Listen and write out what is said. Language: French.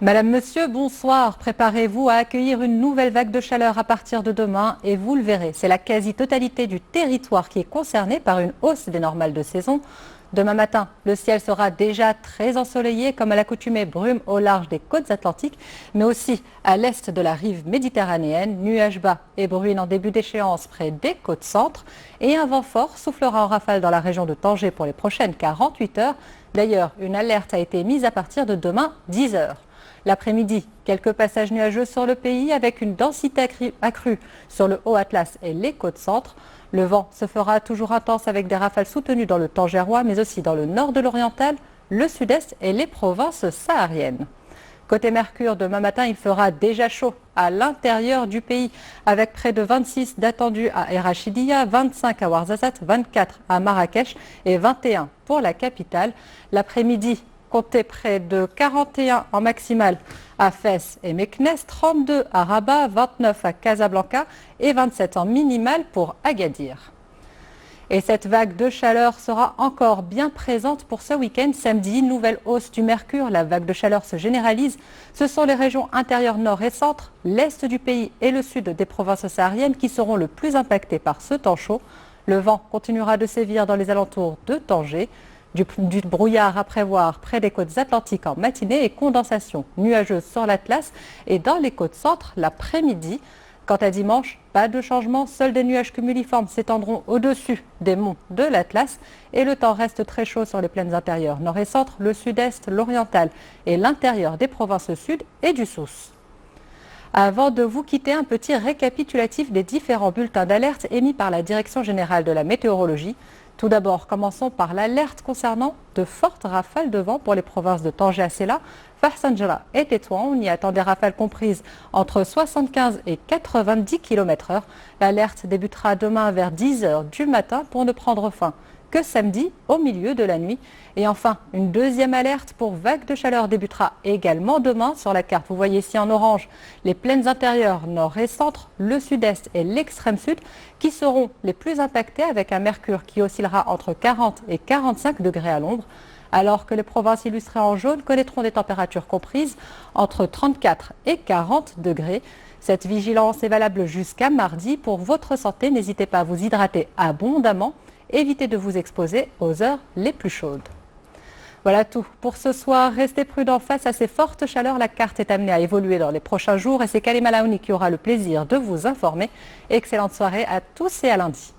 Madame, Monsieur, bonsoir. Préparez-vous à accueillir une nouvelle vague de chaleur à partir de demain et vous le verrez, c'est la quasi-totalité du territoire qui est concernée par une hausse des normales de saison. Demain matin, le ciel sera déjà très ensoleillé, comme à l'accoutumée brume au large des côtes atlantiques, mais aussi à l'est de la rive méditerranéenne, nuages bas et bruines en début d'échéance près des côtes centres. Et un vent fort soufflera en rafale dans la région de Tanger pour les prochaines 48 heures. D'ailleurs, une alerte a été mise à partir de demain 10 heures. L'après-midi, quelques passages nuageux sur le pays avec une densité accrue sur le Haut-Atlas et les côtes centres. Le vent se fera toujours intense avec des rafales soutenues dans le Tangérois, mais aussi dans le nord de l'Oriental, le sud-est et les provinces sahariennes. Côté Mercure, demain matin, il fera déjà chaud à l'intérieur du pays, avec près de 26 d'attendus à Erachidia, 25 à Ouarzazate, 24 à Marrakech et 21 pour la capitale. L'après-midi, comptez près de 41 en maximale à Fès et Meknès, 32 à Rabat, 29 à Casablanca et 27 en minimale pour Agadir. Et cette vague de chaleur sera encore bien présente pour ce week-end. Samedi, nouvelle hausse du mercure. La vague de chaleur se généralise. Ce sont les régions intérieures nord et centre, l'est du pays et le sud des provinces sahariennes qui seront le plus impactés par ce temps chaud. Le vent continuera de sévir dans les alentours de Tanger. Du brouillard à prévoir près des côtes atlantiques en matinée et condensation nuageuse sur l'Atlas et dans les côtes centres l'après-midi. Quant à dimanche, pas de changement, seuls des nuages cumuliformes s'étendront au-dessus des monts de l'Atlas et le temps reste très chaud sur les plaines intérieures, nord et centre, le sud-est, l'oriental et l'intérieur des provinces sud et du Souss. Avant de vous quitter, un petit récapitulatif des différents bulletins d'alerte émis par la Direction générale de la météorologie. Tout d'abord, commençons par l'alerte concernant de fortes rafales de vent pour les provinces de Tanger à Sela, Farsanjara et Tétouan. On y attend des rafales comprises entre 75 et 90 km/h. L'alerte débutera demain vers 10 h du matin pour ne prendre fin que samedi au milieu de la nuit. Et enfin, une deuxième alerte pour vague de chaleur débutera également demain sur la carte. Vous voyez ici en orange les plaines intérieures nord et centre, le sud-est et l'extrême sud qui seront les plus impactés avec un mercure qui oscillera entre 40 et 45 degrés à l'ombre, alors que les provinces illustrées en jaune connaîtront des températures comprises entre 34 et 40 degrés. Cette vigilance est valable jusqu'à mardi. Pour votre santé, n'hésitez pas à vous hydrater abondamment. Évitez de vous exposer aux heures les plus chaudes. Voilà tout pour ce soir. Restez prudents face à ces fortes chaleurs. La carte est amenée à évoluer dans les prochains jours et c'est Kalima Laouni qui aura le plaisir de vous informer. Excellente soirée à tous et à lundi.